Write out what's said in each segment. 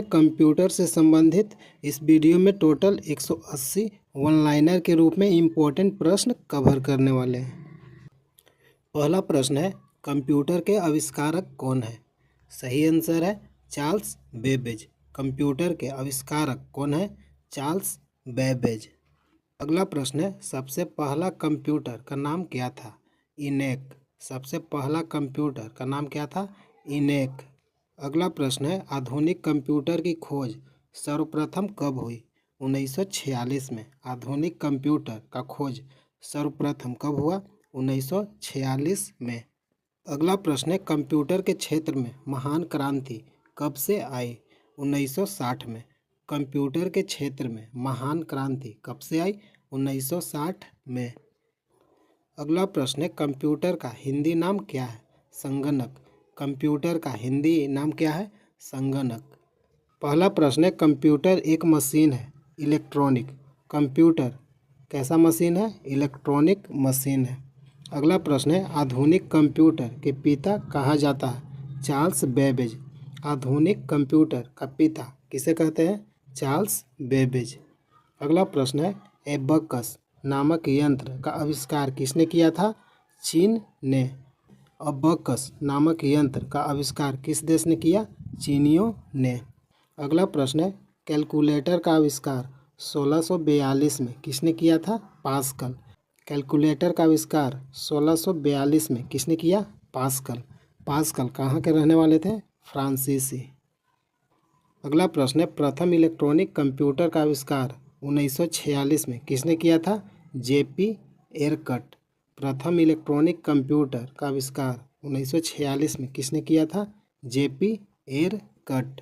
Computer से संबंधित इस वीडियो में टोटल 180 वन लाइनर के रूप में इम्पोर्टेंट प्रश्न कवर करने वाले हैं। पहला प्रश्न है, कंप्यूटर के आविष्कारक कौन है? सही आंसर है चार्ल्स बेबेज। कंप्यूटर के आविष्कारक कौन है? Charles Babbage. अगला प्रश्न है, सबसे पहला कंप्यूटर का नाम क्या था? इनेक। सबसे पहला कंप्यूटर का नाम क्या था? इनेक। अगला प्रश्न है, आधुनिक कंप्यूटर की खोज सर्वप्रथम कब हुई? 1946 में। आधुनिक कंप्यूटर का खोज सर्वप्रथम कब हुआ? 1946 में। अगला प्रश्न है, कंप्यूटर के क्षेत्र में महान क्रांति कब से आई? 1960 में। कंप्यूटर के क्षेत्र में महान क्रांति कब से आई? 1960 में। अगला प्रश्न है, कंप्यूटर का हिंदी नाम क्या है? संगणक। कंप्यूटर का हिंदी नाम क्या है? संगणक। पहला प्रश्न है, कंप्यूटर एक मशीन है इलेक्ट्रॉनिक। कंप्यूटर कैसा मशीन है? इलेक्ट्रॉनिक मशीन है। अगला प्रश्न है, आधुनिक कंप्यूटर के पिता कहा जाता है? Charles Babbage. आधुनिक कंप्यूटर का पिता किसे कहते हैं? Charles Babbage. अगला प्रश्न है, एबकस नामक यंत्र का आविष्कार किसने किया था? चीन ने। अबकस नामक यंत्र का आविष्कार किस देश ने किया? चीनियों ने। अगला प्रश्न है, कैलकुलेटर का आविष्कार 1642 में किसने किया था? पास्कल। कैलकुलेटर का आविष्कार 1642 में किसने किया? पास्कल। पास्कल कहाँ के रहने वाले थे? फ्रांसीसी। अगला प्रश्न है, प्रथम इलेक्ट्रॉनिक कंप्यूटर का आविष्कार 1946 में किसने किया था? जेपी एरकट। प्रथम इलेक्ट्रॉनिक कंप्यूटर का आविष्कार 1946 में किसने किया था? जेपी एरकट।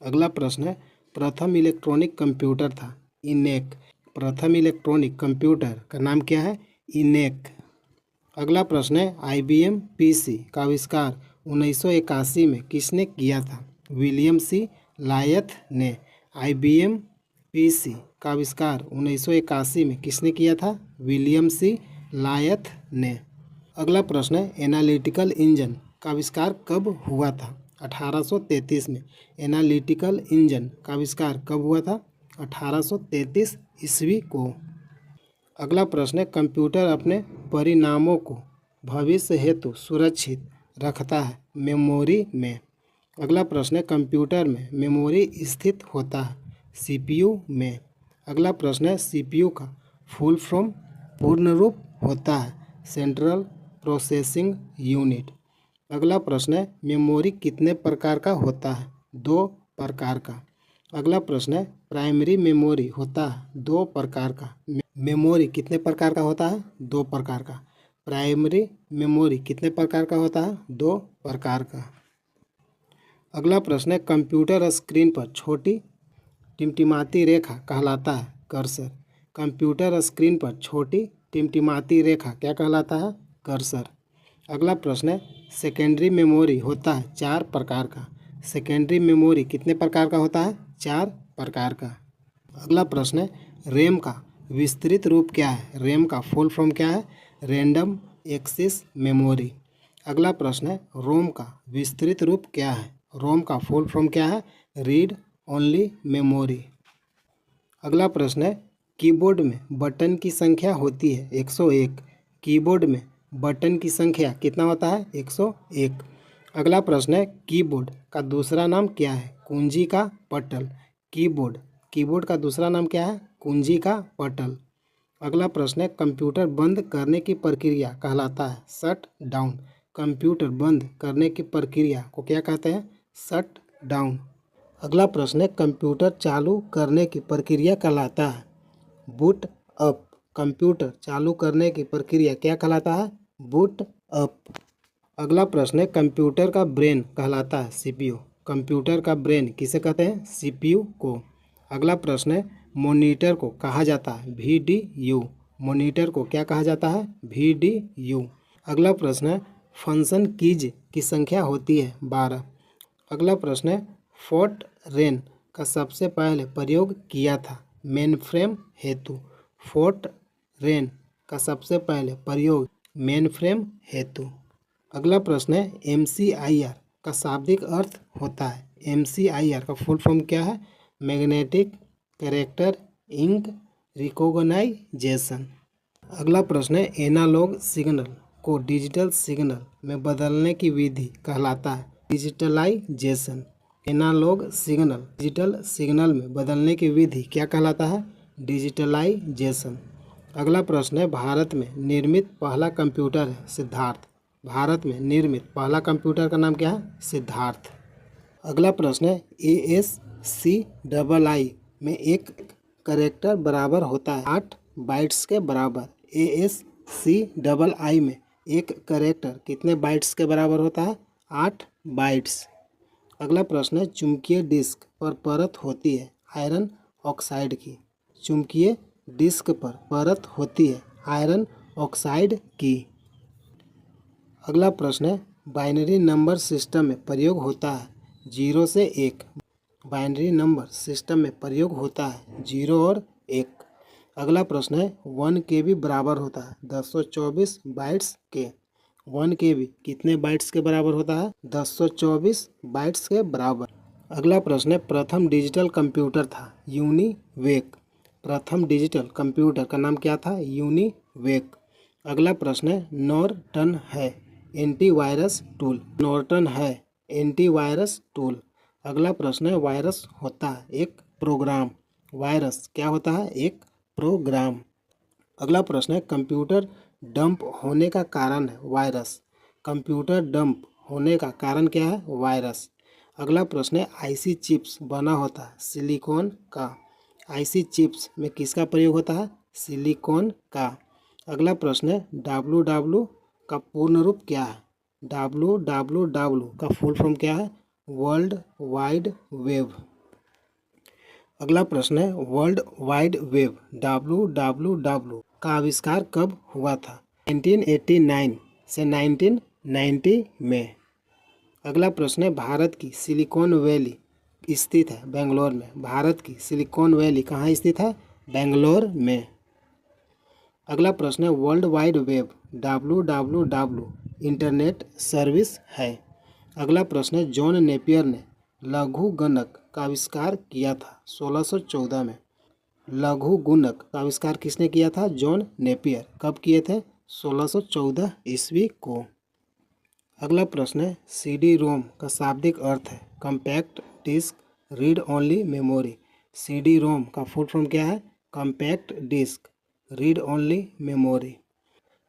अगला प्रश्न है, प्रथम इलेक्ट्रॉनिक कंप्यूटर था इनेक। प्रथम इलेक्ट्रॉनिक कंप्यूटर का नाम क्या है? इनेक। अगला प्रश्न है, IBM PC का आविष्कार 1981 में किसने किया था? विलियम सी लायथ ने। IBM PC का आविष्कार 1981 में किसने किया था? विलियम सी लायथ ने। अगला प्रश्न है, एनालिटिकल इंजन का आविष्कार कब हुआ था? 1833 में। एनालिटिकल इंजन का आविष्कार कब हुआ था? 1833 ईस्वी को। अगला प्रश्न है, कंप्यूटर अपने परिणामों को भविष्य हेतु सुरक्षित रखता है मेमोरी में। अगला प्रश्न है, कंप्यूटर में मेमोरी स्थित होता है CPU में। अगला प्रश्न है, CPU का फुल फॉर्म पूर्ण रूप होता है सेंट्रल प्रोसेसिंग यूनिट। अगला प्रश्न है, मेमोरी कितने प्रकार का होता है? 2 प्रकार का। अगला प्रश्न है, प्राइमरी मेमोरी होता है 2 प्रकार का। मेमोरी कितने प्रकार का होता है? 2 प्रकार का। प्राइमरी मेमोरी कितने प्रकार का होता है? 2 प्रकार का। अगला प्रश्न है, कंप्यूटर स्क्रीन पर छोटी टिमटिमाती रेखा कहलाता है कर्सर। कंप्यूटर स्क्रीन पर छोटी टिमटिमाती रेखा क्या कहलाता है? कर्सर। अगला प्रश्न है, सेकेंडरी मेमोरी होता है 4 प्रकार का। सेकेंडरी मेमोरी कितने प्रकार का होता है? 4 प्रकार का। अगला प्रश्न है, रैम का विस्तृत रूप क्या है? रैम का फुल फॉर्म क्या है? Random access memory. अगला प्रश्न है, रोम का विस्तृत रूप क्या है? रोम का फुल फॉर्म क्या है? Read only memory. अगला प्रश्न है, कीबोर्ड में बटन की संख्या होती है 101। कीबोर्ड में बटन की संख्या कितना होता है? 101। अगला प्रश्न है, कीबोर्ड का दूसरा नाम क्या है? कुंजी का पटल। कीबोर्ड का दूसरा नाम क्या है? कुंजी का पटल। अगला प्रश्न है, कंप्यूटर बंद करने की प्रक्रिया कहलाता है शट डाउन। कंप्यूटर बंद करने की प्रक्रिया को क्या कहते हैं? Shut down. अगला प्रश्न है, कंप्यूटर चालू करने की प्रक्रिया कहलाता है बूट अप। कंप्यूटर चालू करने की प्रक्रिया क्या कहलाता है? Boot up. अगला प्रश्न है, कंप्यूटर का ब्रेन कहलाता है CPU। कंप्यूटर का ब्रेन किसे कहते हैं? CPU को। अगला प्रश्न है, मॉनिटर को कहा जाता है VDU। मॉनिटर को क्या कहा जाता है? VDU। अगला प्रश्न है, फंक्शन कीज की संख्या होती है 12। अगला प्रश्न है, फोर्ट्रेन का सबसे पहले प्रयोग किया था मेनफ्रेम हेतु। फोर्ट्रेन का सबसे पहले प्रयोग मेनफ्रेम हेतु। अगला प्रश्न है, MCIR का शाब्दिक अर्थ होता है? MCIR का फुल फॉर्म क्या है? Magnetic character ink recognition. अगला प्रश्न है, एनालॉग सिग्नल को डिजिटल सिग्नल में बदलने की विधि कहलाता है? Digitalisation. Analogue signal digital signal में बदलने की विधि क्या कहलाता है? डिजिटलाइजेशन। अगला प्रश्न है, भारत में निर्मित पहला कंप्यूटर है सिद्धार्थ। भारत में निर्मित पहला कंप्यूटर का नाम क्या है? सिद्धार्थ। अगला प्रश्न है, ASCII में एक कैरेक्टर बराबर होता है 8 बाइट्स के बराबर। ASCII में एक कैरेक्टर कितने बाइट्स के बराबर होता है? 8 बाइट्स। अगला प्रश्न है, चुंबकीय डिस्क पर परत होती है आयरन ऑक्साइड की। चुंबकीय डिस्क पर परत होती है आयरन ऑक्साइड की। अगला प्रश्न है, बाइनरी नंबर सिस्टम में प्रयोग होता है 0 से 1। बाइनरी नंबर सिस्टम में प्रयोग होता है 0 और 1। अगला प्रश्न है, 1 KB बराबर होता है 1024 बाइट्स के। 1 KB कितने बाइट्स के बराबर होता है? 1024 बाइट्स के बराबर। अगला प्रश्न है, प्रथम डिजिटल कंप्यूटर था यूनिवेक। प्रथम डिजिटल कंप्यूटर का नाम क्या था? यूनिवेक। अगला प्रश्न है, नॉर्टन है एंटीवायरस टूल। नॉर्टन है एंटीवायरस टूल। अगला प्रश्न है, वायरस होता है एक प्रोग्राम। वायरस क्या होता है? एक प्रोग्राम। अगला प्रश्न है, कंप्यूटर डंप होने का कारण है वायरस। कंप्यूटर डंप होने का कारण क्या है? वायरस। अगला प्रश्न है, आईसी चिप्स बना होता है सिलिकॉन का। आईसी चिप्स में किसका प्रयोग होता है? सिलिकॉन का। अगला प्रश्न है, WW का पूर्ण रूप क्या है? WWW का फुल फॉर्म क्या है? World wide web. अगला प्रश्न है, वर्ल्ड वाइड वेब WWW का आविष्कार कब हुआ था? 1989 से 1990 में। अगला प्रश्न है, भारत की सिलिकॉन वैली स्थित है बेंगलोर में। भारत की सिलिकॉन वैली कहाँ स्थित है? बेंगलोर में। अगला प्रश्न है, world wide web WWW internet service है। अगला प्रश्न है, जॉन नेपियर ने लघु गणक का आविष्कार किया था 1614 में। लघु गुणक का आविष्कार किसने किया था? John Napier. कब किए थे? 1614 ईस्वी को। अगला प्रश्न है, CD-ROM का शाब्दिक अर्थ है compact disc read only memory. CD-ROM का फुल फॉर्म क्या है? Compact disc read only memory.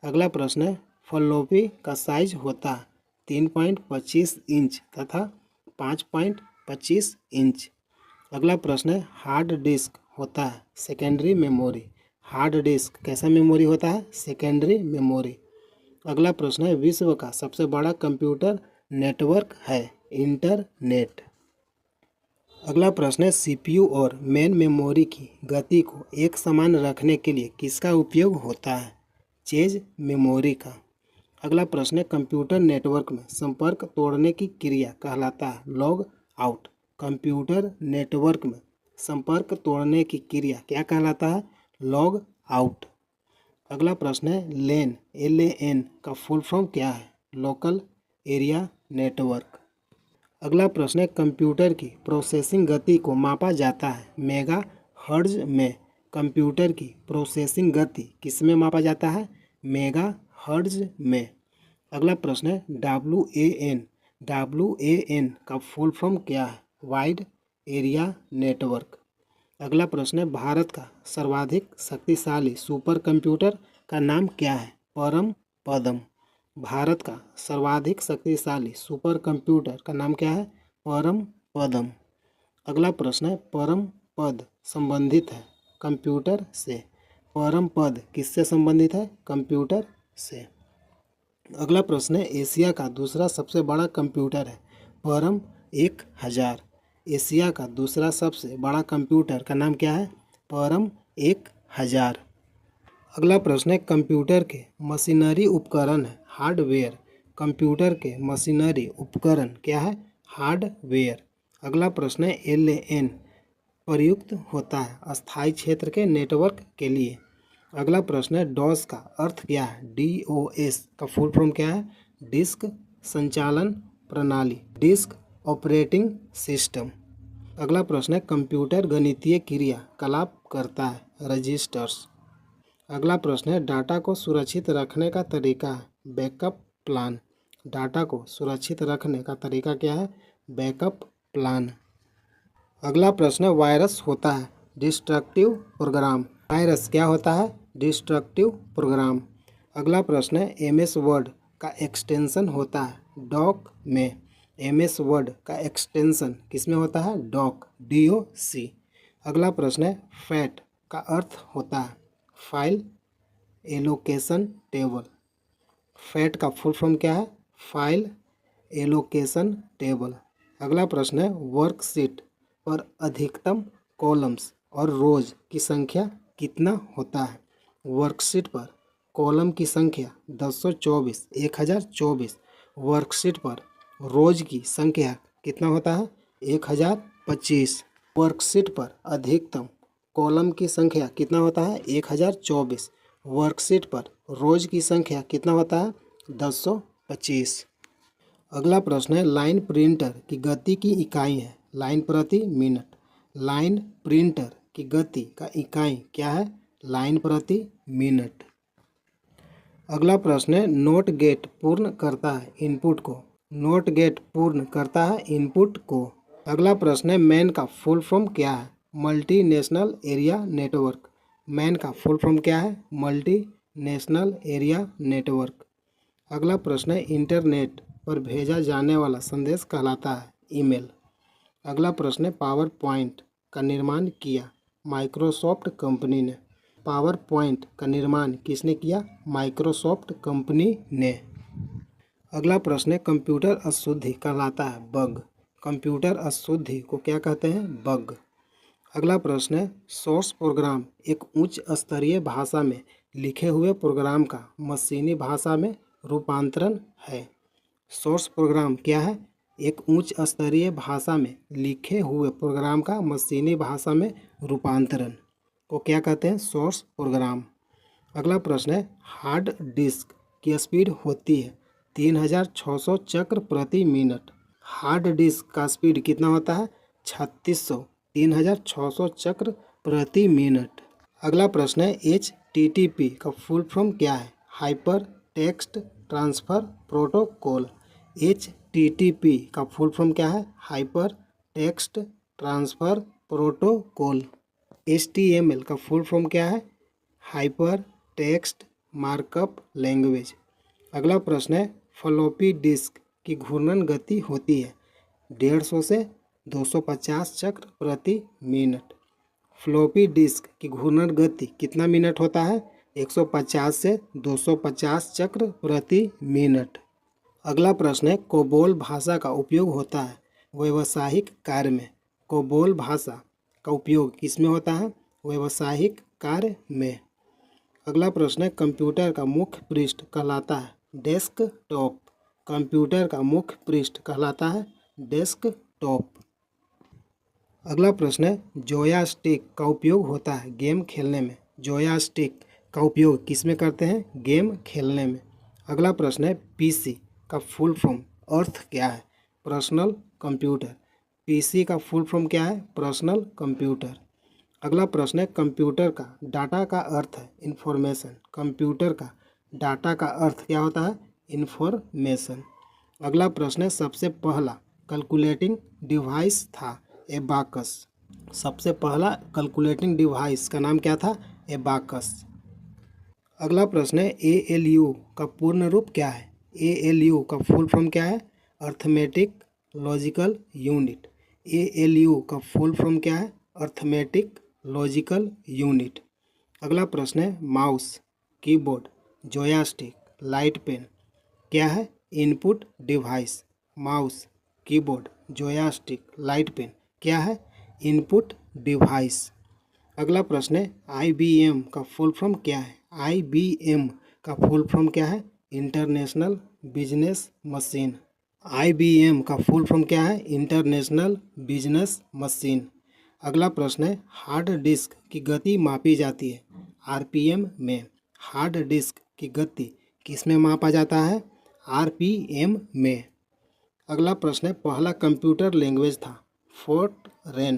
अगला प्रश्न है, फ्लॉपी का साइज होता है 3.25 इंच तथा 5.25 इंच। अगला प्रश्न है, हार्ड डिस्क होता है सेकेंडरी मेमोरी। हार्ड डिस्क कैसा मेमोरी होता है? Secondary memory. अगला प्रश्न है, विश्व का सबसे बड़ा कंप्यूटर नेटवर्क है इंटरनेट। अगला प्रश्न है, CPU और मेन मेमोरी की गति को एक समान रखने के लिए किसका उपयोग होता है? चेज मेमोरी का। अगला प्रश्न है, कंप्यूटर नेटवर्क में संपर्क तोड़ने की क्रिया कहलाता है लॉग आउट। कंप्यूटर नेटवर्क में संपर्क तोड़ने की क्रिया क्या कहलाता है? Log out. अगला प्रश्न है, LAN का फुल फॉर्म क्या है? Local area network. अगला प्रश्न है, कंप्यूटर की प्रोसेसिंग गति को मापा जाता है मेगा हर्ट्ज में। कंप्यूटर की प्रोसेसिंग गति किस में मापा जाता है? मेगा हर्ट्ज में। अगला प्रश्न है, WAN का फुल फॉर्म क्या है? Wide area network. अगला प्रश्न है, भारत का सर्वाधिक शक्तिशाली सुपर कंप्यूटर का नाम क्या है? परम पदम। भारत का सर्वाधिक शक्तिशाली सुपर कंप्यूटर का नाम क्या है? परम पदम। अगला प्रश्न है, परम पद संबंधित है कंप्यूटर से। परम पद किससे संबंधित है? कंप्यूटर से। अगला प्रश्न है, एशिया का दूसरा सबसे बड़ा कंप्यूटर है परम 1000। एशिया का दूसरा सबसे बड़ा कंप्यूटर का नाम क्या है? परम 1000। अगला प्रश्न है, कंप्यूटर के मशीनरी उपकरण है हार्डवेयर। कंप्यूटर के मशीनरी उपकरण क्या है? हार्डवेयर। अगला प्रश्न है, LAN प्रयुक्त होता है अस्थायी क्षेत्र के नेटवर्क के लिए। अगला प्रश्न है, DOS का अर्थ क्या है? DOS का फुल फॉर्म क्या है? डिस्क संचालन प्रणाली, डिस्क ऑपरेटिंग सिस्टम। अगला प्रश्न है कंप्यूटर गणितीय क्रियाकलाप करता है, रजिस्टर्स। अगला प्रश्न है डाटा को सुरक्षित रखने का तरीका है, बैकअप प्लान। डाटा को सुरक्षित रखने का तरीका क्या है, बैकअप प्लान। अगला प्रश्न है वायरस होता है डिस्ट्रक्टिव प्रोग्राम। वायरस क्या होता है, डिस्ट्रक्टिव प्रोग्राम। अगला प्रश्न है एमएस वर्ड का एक्सटेंशन होता है डॉक में। एमएस वर्ड का एक्सटेंशन किस में होता है, डॉक, DOC। अगला प्रश्न है फैट का अर्थ होता है फाइल एलोकेशन टेबल। फैट का फुल फॉर्म क्या है, फाइल एलोकेशन टेबल। अगला प्रश्न है वर्कशीट पर अधिकतम कॉलम्स और रोज की संख्या कितना होता है। वर्कशीट पर कॉलम की संख्या 224, 1024। वर्कशीट पर रोज की संख्या कितना होता है, 1025। वर्कशीट पर अधिकतम कॉलम की संख्या कितना होता है, 1024। वर्कशीट पर रोज की संख्या कितना होता है, 225। अगला प्रश्न है लाइन प्रिंटर की गति की इकाई है लाइन प्रति मिनट। लाइन प्रिंटर की गति का इकाई क्या है, लाइन प्रति मिनट। अगला प्रश्न है नोट गेट पूर्ण करता है इनपुट को। नोट गेट पूर्ण करता है इनपुट को। अगला प्रश्न है मैन का फुल फॉर्म क्या है, multi national area network. Man का फुल फॉर्म क्या है, मल्टी नेशनल एरिया नेटवर्क। अगला प्रश्न है इंटरनेट पर भेजा जाने वाला संदेश कहलाता है ईमेल। अगला प्रश्न है पावर पॉइंट का निर्माण किया माइक्रोसॉफ्ट कंपनी ने। पावर पॉइंट का निर्माण किसने किया, माइक्रोसॉफ्ट कंपनी ने। अगला प्रश्न है कंप्यूटर अशुद्धि कहलाता है बग। कंप्यूटर अशुद्धि को क्या कहते हैं, बग। अगला प्रश्न है सोर्स प्रोग्राम एक उच्च स्तरीय भाषा में लिखे हुए प्रोग्राम का मशीनी भाषा में रूपांतरण है। सोर्स प्रोग्राम क्या है, एक उच्च स्तरीय भाषा में लिखे हुए प्रोग्राम का मशीनी भाषा में रूपांतरण को क्या कहते हैं, सोर्स प्रोग्राम। अगला प्रश्न है हार्ड डिस्क की स्पीड होती है 3600 चक्र प्रति मिनट। हार्ड डिस्क का स्पीड कितना होता है, 3600 चक्र प्रति मिनट। अगला प्रश्न है HTTP का फुल फॉर्म क्या है, hyper text transfer protocol. HTTP का फुल फॉर्म क्या है, hyper text transfer protocol. HTML का फुल फॉर्म क्या है, हाइपर टेक्स्ट मार्कअप लैंग्वेज। अगला प्रश्न है फ्लॉपी डिस्क की घूर्णन गति होती है 150 से 250 चक्र प्रति मिनट। फ्लॉपी डिस्क की घूर्णन गति कितना मिनट होता है, 150 से 250 चक्र प्रति मिनट। अगला प्रश्न है कोबोल भाषा का उपयोग होता है व्यावसायिक कार्य में। कोबोल भाषा का उपयोग किसमें होता है, व्यावसायिक कार्य में। अगला प्रश्न है कंप्यूटर का मुख्य पृष्ठ कहलाता है डेस्कटॉप। कंप्यूटर का मुख्य पृष्ठ कहलाता है डेस्कटॉप। अगला प्रश्न है जोयास्टिक का उपयोग होता है गेम खेलने में। जोयास्टिक का उपयोग किस में करते हैं, गेम खेलने में। अगला प्रश्न है पीसी का फुल फॉर्म अर्थ क्या है, पर्सनल कंप्यूटर। पीसी का फुल फॉर्म क्या है, पर्सनल कंप्यूटर। अगला प्रश्न है कंप्यूटर का डाटा का अर्थ है इंफॉर्मेशन। कंप्यूटर का डाटा का अर्थ क्या होता है, इंफॉर्मेशन। अगला प्रश्न है सबसे पहला कैलकुलेटिंग डिवाइस था एबाकस। सबसे पहला कैलकुलेटिंग डिवाइस का नाम क्या था, एबाकस। अगला प्रश्न है ALU का पूर्ण रूप क्या है। ALU का फुल फॉर्म क्या है, अर्थमेटिक लॉजिकल यूनिट। ALU का फुल फॉर्म क्या है, अर्थमेटिक लॉजिकल यूनिट। अगला प्रश्न है mouse, keyboard, joystick, light pen क्या है, input device. Mouse, keyboard, joystick, light pen क्या है, इनपुट डिवाइस। अगला प्रश्न है IBM का फुल फॉर्म क्या है। IBM का फुल फॉर्म क्या है, इंटरनेशनल बिजनेस मशीन। IBM का फुल फॉर्म क्या है, इंटरनेशनल बिजनेस मशीन। अगला प्रश्न है हार्ड डिस्क की गति मापी जाती है RPM में। हार्ड डिस्क की गति किस में मापा जाता है, RPM में। अगला प्रश्न है पहला कंप्यूटर लैंग्वेज था फोर्ट्रेन।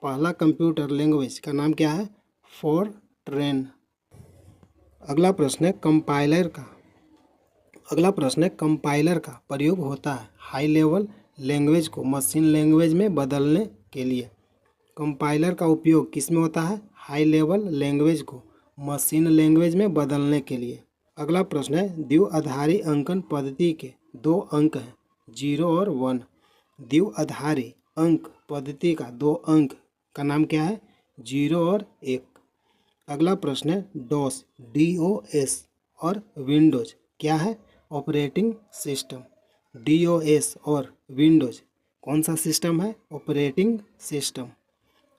पहला कंप्यूटर लैंग्वेज का नाम क्या है? फोर्ट्रेन। अगला प्रश्न है कंपाइलर का प्रयोग होता है हाई लेवल लैंग्वेज को मशीन लैंग्वेज में बदलने के लिए। कंपाइलर का उपयोग किस में होता है? हाई लेवल लैंग्वेज को मशीन लैंग्वेज में बदलने के लिए। अगला प्रश्न है द्विआधारी अंकन पद्धति के दो अंक हैं 0 और 1। द्विआधारी अंक पद्धति का दो अंक का नाम क्या है? 0 और 1। अगला प्रश्न है DOS और विंडोज क्या है? Operating system. DOS और विंडोज कौन सा सिस्टम है? Operating system.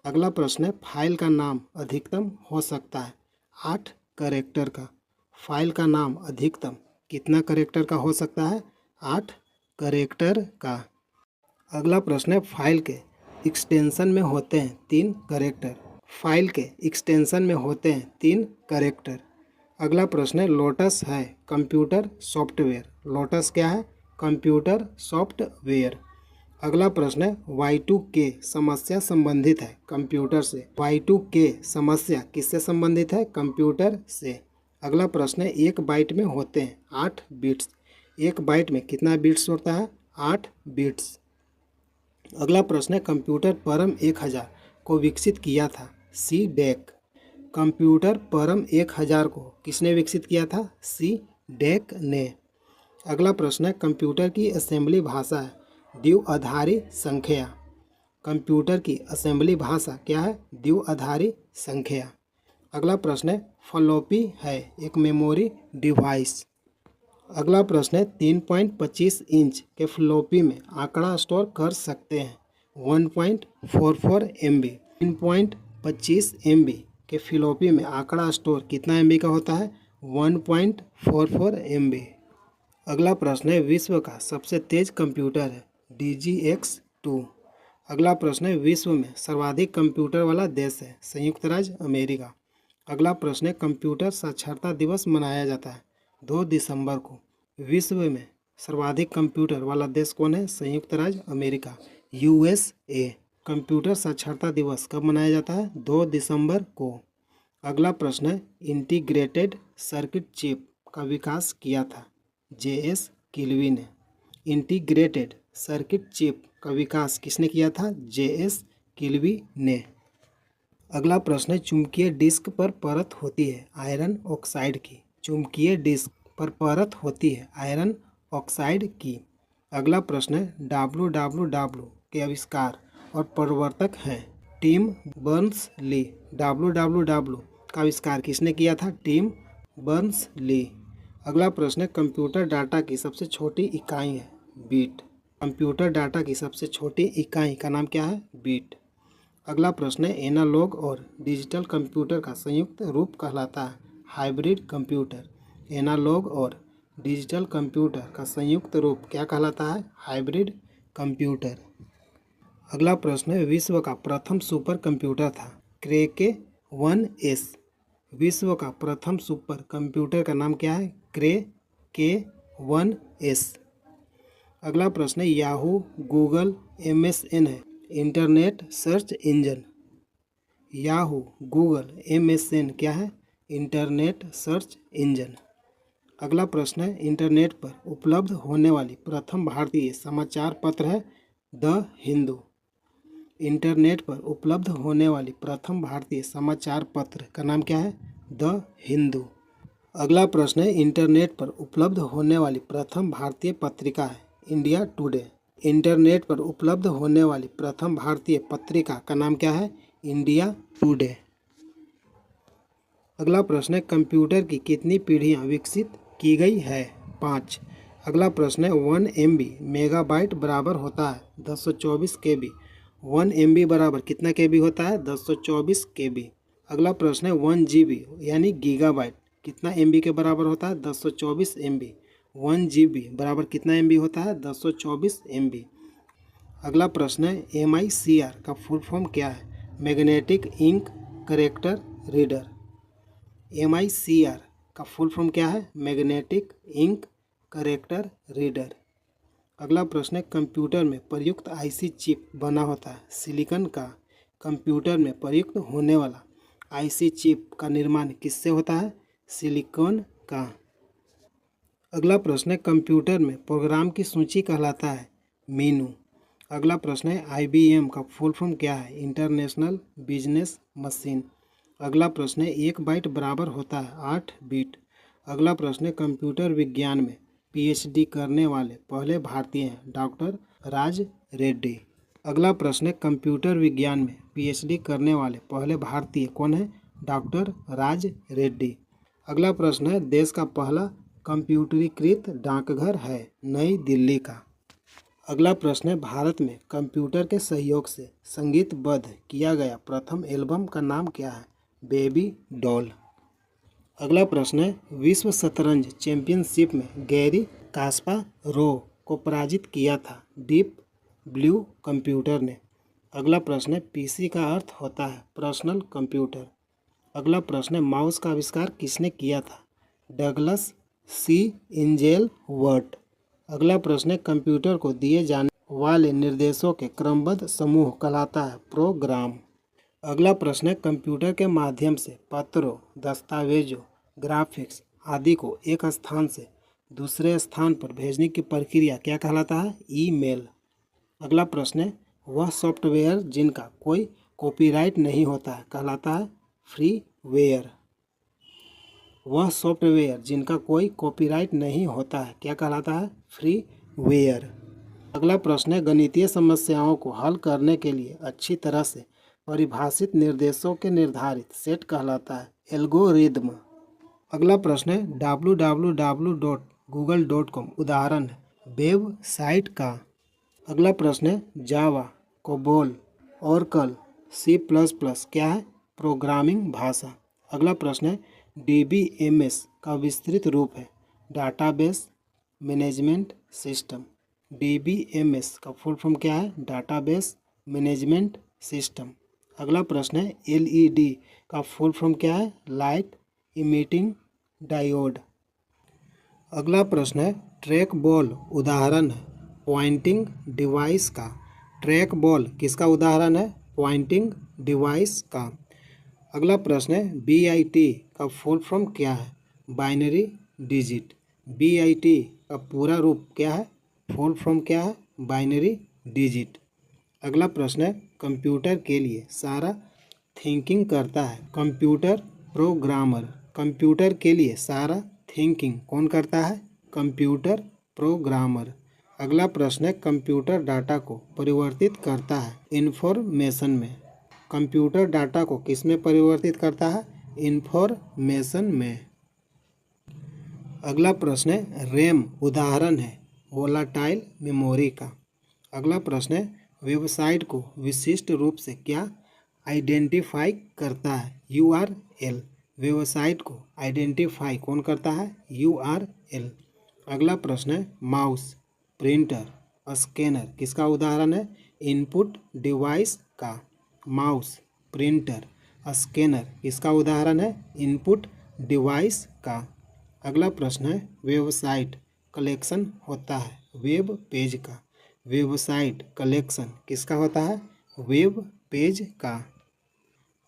अगला प्रश्न है फाइल का नाम अधिकतम हो सकता है 8 कैरेक्टर का। फाइल का नाम अधिकतम कितना कैरेक्टर का हो सकता है? 8 कैरेक्टर का। अगला प्रश्न है फाइल के एक्सटेंशन में होते हैं 3 कैरेक्टर। फाइल के एक्सटेंशन में होते हैं 3 कैरेक्टर। अगला प्रश्न है लोटस है कंप्यूटर सॉफ्टवेयर। लोटस क्या है? Computer software. अगला प्रश्न है Y2K समस्या संबंधित है कंप्यूटर से। Y2K समस्या किससे संबंधित है? कंप्यूटर से। अगला प्रश्न है 1 बाइट में होते हैं 8 बिट्स। 1 बाइट में कितना बिट्स होता है? 8 बिट्स। अगला प्रश्न है कंप्यूटर परम 1000 को विकसित किया था CDEC। कंप्यूटर परम 1000 को किसने विकसित किया था? CDEC ने। अगला प्रश्न है कंप्यूटर की असेंबली भाषा है द्विआधारी संख्या। कंप्यूटर की असेंबली भाषा क्या है? द्विआधारी संख्या। अगला प्रश्न है फ्लॉपी है एक मेमोरी डिवाइस। अगला प्रश्न है 3.25 इंच के फ्लॉपी में आंकड़ा स्टोर कर सकते हैं 1.44 MB। 3.25 MB के फ्लॉपी में आंकड़ा स्टोर कितना MB का होता है? 1.44 MB। अगला प्रश्न है विश्व का सबसे तेज कंप्यूटर है DGX2। अगला प्रश्न है विश्व में सर्वाधिक कंप्यूटर वाला देश है संयुक्त राज्य अमेरिका। अगला प्रश्न है कंप्यूटर साक्षरता दिवस मनाया जाता है 2 दिसंबर को। विश्व में सर्वाधिक कंप्यूटर वाला देश कौन है? संयुक्त राज्य अमेरिका USA। कंप्यूटर साक्षरता दिवस कब मनाया जाता है? 2 दिसंबर को। अगला प्रश्न है इंटीग्रेटेड सर्किट चिप का विकास किया था JS किल्वी ने। इंटीग्रेटेड सर्किट चिप का विकास किसने किया था? JS किल्वी ने। अगला प्रश्न है चुंबकीय डिस्क पर परत होती है आयरन ऑक्साइड की। चुंबकीय डिस्क पर परत होती है आयरन ऑक्साइड की। अगला प्रश्न है WWW के आविष्कार और प्रवर्तक हैं टिम बर्नर्स-ली। WWW का आविष्कार किसने किया था? Tim Berners-Lee. अगला प्रश्न है कंप्यूटर डाटा की सबसे छोटी इकाई है बीट। कंप्यूटर डाटा की सबसे छोटी इकाई का नाम क्या है? बीट। अगला प्रश्न है एनालॉग और डिजिटल कंप्यूटर का संयुक्त रूप कहलाता है हाइब्रिड कंप्यूटर। एनालॉग और डिजिटल कंप्यूटर का संयुक्त रूप क्या कहलाता है? Hybrid computer. अगला प्रश्न है विश्व का प्रथम सुपर कंप्यूटर था क्रे 1S। विश्व का प्रथम सुपर कंप्यूटर का नाम क्या है? क्रे 1S। अगला प्रश्न है याहू गूगल MSN है internet search engine. Yahoo Google MSN क्या है? Internet search engine. अगला प्रश्न है इंटरनेट पर उपलब्ध होने वाली प्रथम भारतीय समाचार पत्र है द हिंदू। इंटरनेट पर उपलब्ध होने वाली प्रथम भारतीय समाचार पत्र का नाम क्या है? द हिंदू। अगला प्रश्न है इंटरनेट पर उपलब्ध होने वाली प्रथम भारतीय पत्रिका है इंडिया टुडे। इंटरनेट पर उपलब्ध होने वाली प्रथम भारतीय पत्रिका का नाम क्या है? India today. अगला प्रश्न है कंप्यूटर की कितनी पीढ़ियां विकसित की गई है? 5। अगला प्रश्न है 1 MB मेगाबाइट बराबर होता है 1024 KB। 1 MB बराबर कितना KB होता है? 1024 KB। अगला प्रश्न है 1 GB यानी गीगाबाइट कितना MB के बराबर होता है? 1024 MB। 1 GB बराबर कितना MB होता है? 1024 MB। अगला प्रश्न है MICR का फुल फॉर्म क्या है? Magnetic ink character reader. MICR का फुल फॉर्म क्या है? Magnetic ink character reader. अगला प्रश्न है कंप्यूटर में प्रयुक्त आईसी चिप बना होता है सिलिकॉन का। कंप्यूटर में प्रयुक्त होने वाला आईसी चिप का निर्माण किससे होता है? सिलिकॉन का। अगला प्रश्न है कंप्यूटर में प्रोग्राम की सूची कहलाता है मेनू। अगला प्रश्न है आईबीएम का फुल फॉर्म क्या है? International business machine. अगला प्रश्न है 1 बाइट बराबर होता है 8 बिट। अगला प्रश्न है कंप्यूटर विज्ञान में पीएचडी करने वाले पहले भारतीय हैं डॉक्टर राज रेड्डी। अगला प्रश्न है कंप्यूटर विज्ञान में पीएचडी करने वाले पहले भारतीय कौन है? डॉक्टर राज रेड्डी। अगला प्रश्न है देश का पहला कंप्यूटरीकृत डाकघर है नई दिल्ली का। अगला प्रश्न है भारत में कंप्यूटर के सहयोग से संगीतबद्ध किया गया प्रथम एल्बम का नाम क्या है? Baby doll. अगला प्रश्न है विश्व शतरंज चैंपियनशिप में गैरी कास्पारोव को पराजित किया था डीप ब्लू कंप्यूटर ने। अगला प्रश्न है पीसी का अर्थ होता है पर्सनल कंप्यूटर। अगला प्रश्न है माउस का आविष्कार किसने किया था? डगलस सी इंजेलवर्थ। अगला प्रश्न है कंप्यूटर को दिए जाने वाले निर्देशों के क्रमबद्ध समूह कहलाता है प्रोग्राम। अगला प्रश्न है कंप्यूटर के माध्यम से पत्रों, दस्तावेजों, ग्राफिक्स आदि को एक स्थान से दूसरे स्थान पर भेजने की प्रक्रिया क्या कहलाता है? ईमेल। अगला प्रश्न है वह सॉफ्टवेयर जिनका कोई कॉपीराइट नहीं होता है कहलाता है फ्रीवेयर। वह सॉफ्टवेयर जिनका कोई कॉपीराइट नहीं होता है क्या कहलाता है? फ्रीवेयर। अगला प्रश्न है गणितीय समस्याओं को हल करने के लिए अच्छी तरह से परिभाषित निर्देशों के निर्धारित सेट कहलाता है एल्गोरिदम। अगला प्रश्न है www.google.com उदाहरण है वेबसाइट का। अगला प्रश्न है Java, COBOL, Oracle, C plus plus क्या है? प्रोग्रामिंग भाषा। अगला प्रश्न है डीबीएमएस का विस्तृत रूप है डाटाबेस मैनेजमेंट सिस्टम। डीबीएमएस का फुल फॉर्म क्या है? Database management system. अगला प्रश्न है एलईडी का फुल फॉर्म क्या है? Light emitting diode. अगला प्रश्न है ट्रैक बॉल उदाहरण है पॉइंटिंग डिवाइस का। ट्रैक बॉल किसका उदाहरण है? पॉइंटिंग डिवाइस का। अगला प्रश्न है बीआईटी का फुल फॉर्म क्या है? Binary digit. बीआईटी का पूरा रूप क्या है? फुल फॉर्म क्या है? Binary digit. अगला प्रश्न है कंप्यूटर के लिए सारा थिंकिंग करता है कंप्यूटर प्रोग्रामर। कंप्यूटर के लिए सारा थिंकिंग कौन करता है? Computer programmer. अगला प्रश्न है कंप्यूटर डाटा को परिवर्तित करता है इंफॉर्मेशन में। कंप्यूटर डाटा को किस में परिवर्तित करता है? इंफॉर्मेशन में। अगला प्रश्न है रैम उदाहरण है वोलाटाइल मेमोरी का। अगला प्रश्न है वेबसाइट को विशिष्ट रूप से क्या आइडेंटिफाई करता है? यूआरएल। वेबसाइट को आइडेंटिफाई कौन करता है? यूआरएल। अगला प्रश्न है माउस, प्रिंटर, स्कैनर किसका उदाहरण है? इनपुट डिवाइस का। माउस, प्रिंटर, स्कैनर किसका उदाहरण है? इनपुट डिवाइस का। अगला प्रश्न है वेबसाइट कलेक्शन होता है वेब पेज का। वेबसाइट कलेक्शन किसका होता है? वेब पेज का।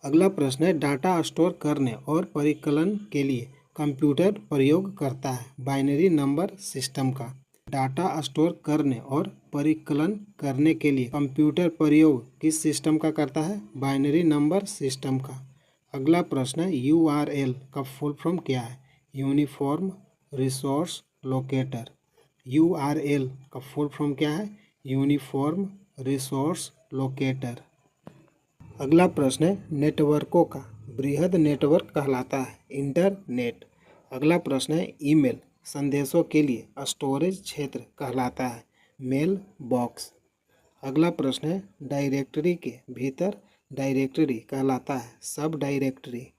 अगला प्रश्न है डाटा स्टोर करने और परिकलन के लिए कंप्यूटर प्रयोग करता है बाइनरी नंबर सिस्टम का। डाटा स्टोर करने और परिकलन करने के लिए कंप्यूटर प्रयोग किस सिस्टम का करता है? बाइनरी नंबर सिस्टम का। अगला प्रश्न है यूआरएल का फुल फॉर्म क्या है? Uniform resource locator. यूआरएल का फुल फॉर्म क्या है? Uniform resource locator. अगला प्रश्न है नेटवर्कों का बृहद नेटवर्क कहलाता है इंटरनेट। अगला प्रश्न है ईमेल संदेशों के लिए स्टोरेज क्षेत्र कहलाता है मेल बॉक्स। अगला प्रश्न है डायरेक्टरी के भीतर डायरेक्टरी कहलाता है सब डायरेक्टरी।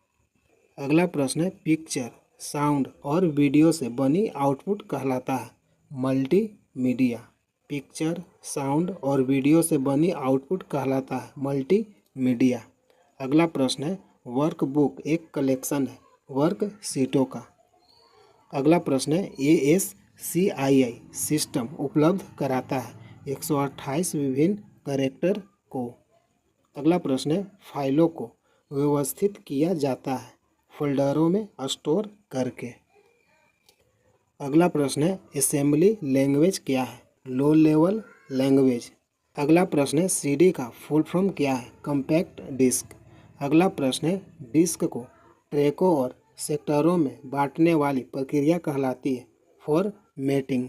अगला प्रश्न है पिक्चर, साउंड और वीडियो से बनी आउटपुट कहलाता है मल्टीमीडिया। पिक्चर, साउंड और वीडियो से बनी आउटपुट कहलाता है मल्टीमीडिया। अगला प्रश्न है वर्कबुक एक कलेक्शन है वर्कशीटों का। अगला प्रश्न है एएस CII सिस्टम उपलब्ध कराता है? 128 विभिन्न कैरेक्टर को। अगला प्रश्न है, फाइलों को व्यवस्थित किया जाता है फोल्डरों में स्टोर करके। अगला प्रश्न है, असेंबली लैंग्वेज क्या है? Low level language. अगला प्रश्न है, CD का फुल फॉर्म क्या है? Compact disc. अगला प्रश्न है, डिस्क को ट्रैकों और सेक्टरों में बांटने वाली प्रक्रिया कहलाती है? फॉर्मेटिंग।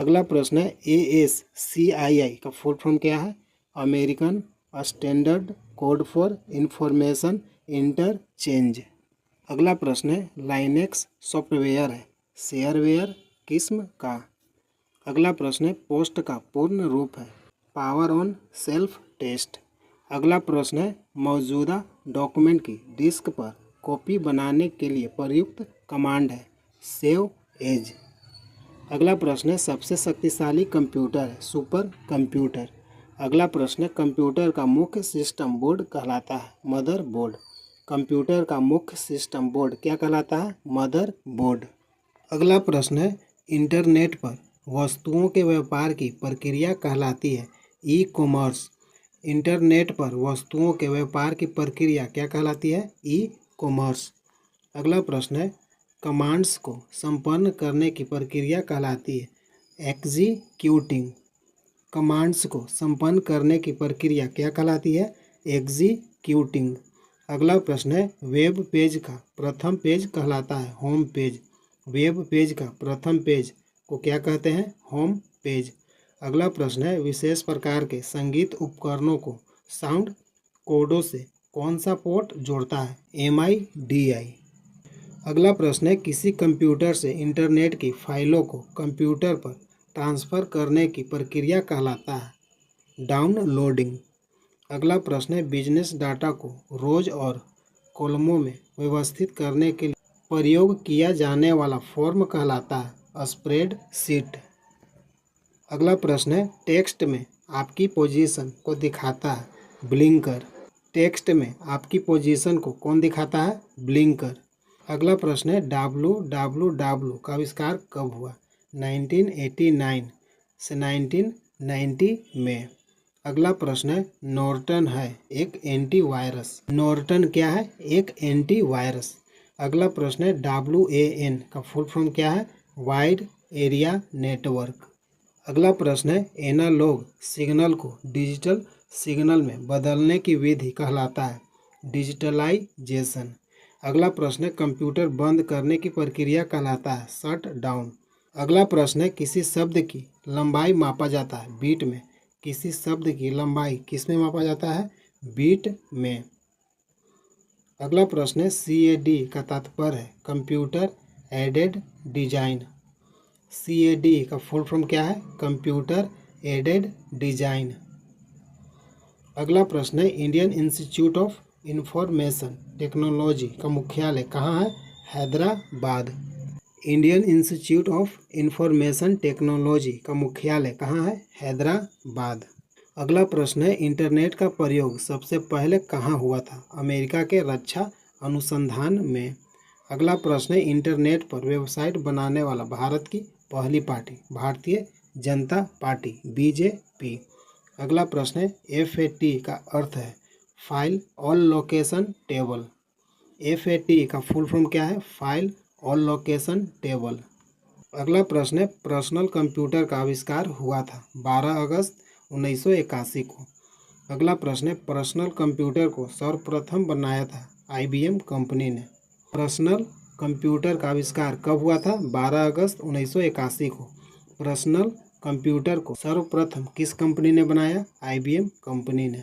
अगला प्रश्न है, ASCII का फुल फॉर्म क्या है? American standard code for information interchange. अगला प्रश्न है, लाइनेक्स सॉफ्टवेयर है शेयरवेयर किस्म का? अगला प्रश्न है, पोस्ट का पूर्ण रूप है? Power on self test. अगला प्रश्न है, मौजूदा डॉक्यूमेंट की डिस्क पर कॉपी बनाने के लिए प्रयुक्त कमांड है? Save as. अगला प्रश्न है, सबसे शक्तिशाली कंप्यूटर है? Super computer. अगला प्रश्न है, कंप्यूटर का मुख्य सिस्टम बोर्ड कहलाता है? Mother board. कंप्यूटर का मुख्य सिस्टम बोर्ड क्या कहलाता है? Mother board. अगला प्रश्न है, इंटरनेट पर वस्तुओं के व्यापार की प्रक्रिया कहलाती है? E commerce. इंटरनेट पर वस्तुओं के व्यापार की प्रक्रिया क्या कहलाती है? E commerce. अगला प्रश्न है, कमांड्स को संपन्न करने की प्रक्रिया कहलाती है? एग्जीक्यूटिंग। कमांड्स को संपन्न करने की प्रक्रिया क्या कहलाती है? एग्जीक्यूटिंग। अगला प्रश्न है, वेब पेज का प्रथम पेज कहलाता है? Home page. वेब पेज का प्रथम पेज को क्या कहते हैं? Home page. अगला प्रश्न है, विशेष प्रकार के संगीत उपकरणों को साउंड कोडों से कौन सा पोर्ट जोड़ता है? MIDI। अगला प्रश्न है, किसी कंप्यूटर से इंटरनेट की फाइलों को कंप्यूटर पर ट्रांसफ़र करने की प्रक्रिया कहलाता है? डाउनलोडिंग। अगला प्रश्न है, बिजनेस डाटा को रोज और कॉलमों में व्यवस्थित करने के लिए प्रयोग किया जाने वाला फॉर्म कहलाता है? स्प्रेडशीट। अगला प्रश्न है, टेक्स्ट में आपकी पोजीशन को दिखाता है? ब्लिंकर। टेक्स्ट में आपकी पोजीशन को कौन दिखाता है? ब्लिंकर। अगला प्रश्न है, www का आविष्कार कब हुआ? 1989 से 1990 में। अगला प्रश्न है, नॉर्टन है एक एंटीवायरस? नॉर्टन क्या है? एक एंटीवायरस। अगला प्रश्न है, WAN का फुल फॉर्म क्या है? Wide area network. अगला प्रश्न है, एनालॉग सिग्नल को डिजिटल सिग्नल में बदलने की विधि कहलाता है? डिजिटलाइजेशन। अगला प्रश्न है, कंप्यूटर बंद करने की प्रक्रिया कहलाता है? Shut down. अगला प्रश्न है, किसी शब्द की लंबाई मापा जाता है? बीट में। किसी शब्द की लंबाई किस में मापा जाता है? बीट में। अगला प्रश्न है, CAD का तात्पर्य है? Computer aided design. CAD का फुल फॉर्म क्या है? Computer aided design. अगला प्रश्न है, Indian institute of information technology का मुख्यालय कहाँ है? Hyderabad. Indian institute of information technology का मुख्यालय कहाँ है? हैदराबाद। अगला प्रश्न है, इंटरनेट का प्रयोग सबसे पहले कहाँ हुआ था? अमेरिका के रक्षा अनुसंधान में। अगला प्रश्न है, इंटरनेट पर वेबसाइट बनाने वाला भारत की पहली party? Bharatiya Janata party BJP। अगला प्रश्न है, FAT का अर्थ है? File all location table. FAT का फुल फॉर्म क्या है? File all location table. अगला प्रश्न है, पर्सनल कंप्यूटर का आविष्कार हुआ था? 12 अगस्त 1981 को। अगला प्रश्न है, पर्सनल कंप्यूटर को सर्वप्रथम बनाया था? IBM कंपनी ने। पर्सनल कंप्यूटर का आविष्कार कब हुआ था? 12 अगस्त 1981 को। पर्सनल कंप्यूटर को सर्वप्रथम किस कंपनी ने बनाया? IBM कंपनी ने।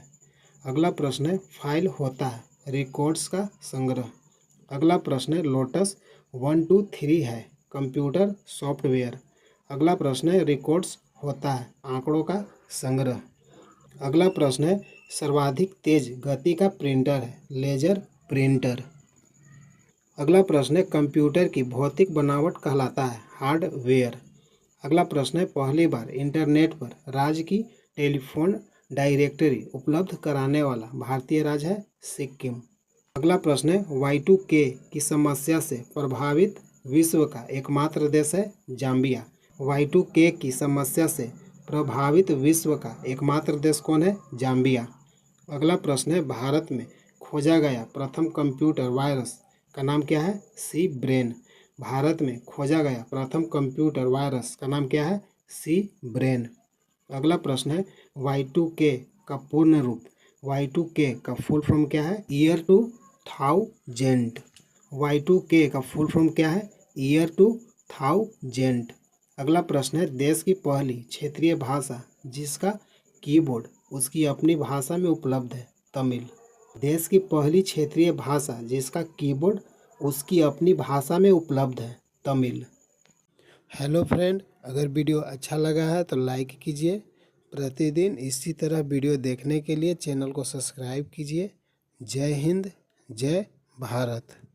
अगला प्रश्न है, फाइल होता है? रिकॉर्ड्स का संग्रह। अगला प्रश्न है, लोटस 1 2 3 है कंप्यूटर सॉफ्टवेयर। अगला प्रश्न है, रिकॉर्ड्स होता है? आंकड़ों का संग्रह। अगला प्रश्न है, सर्वाधिक तेज गति का प्रिंटर है? Laser printer. अगला प्रश्न है, कंप्यूटर की भौतिक बनावट कहलाता है? हार्डवेयर। अगला प्रश्न है, पहली बार इंटरनेट पर राज्य की टेलीफोन डायरेक्टरी उपलब्ध कराने वाला भारतीय राज्य है? सिक्किम। अगला प्रश्न है, Y2K की समस्या से प्रभावित विश्व का एकमात्र देश है? जाम्बिया। Y2K की समस्या से प्रभावित विश्व का एकमात्र देश कौन है? जाम्बिया। अगला प्रश्न है, भारत में खोजा गया प्रथम कंप्यूटर वायरस का नाम क्या है? सी ब्रेन। भारत में खोजा गया प्रथम कंप्यूटर वायरस का नाम क्या है? सी ब्रेन। अगला प्रश्न है, Y2K का पूर्ण रूप, Y2K का फुल फॉर्म क्या है? ईयर 2000। Y2K का फुल फॉर्म क्या है? ईयर 2000। अगला प्रश्न है, देश की पहली क्षेत्रीय भाषा जिसका कीबोर्ड उसकी अपनी भाषा में उपलब्ध है? तमिल। देश की पहली क्षेत्रीय भाषा जिसका कीबोर्ड उसकी अपनी भाषा में उपलब्ध है? तमिल। हेलो फ्रेंड, अगर वीडियो अच्छा लगा है तो लाइक कीजिए। प्रतिदिन इसी तरह वीडियो देखने के लिए चैनल को सब्सक्राइब कीजिए। जय हिंद, जय भारत।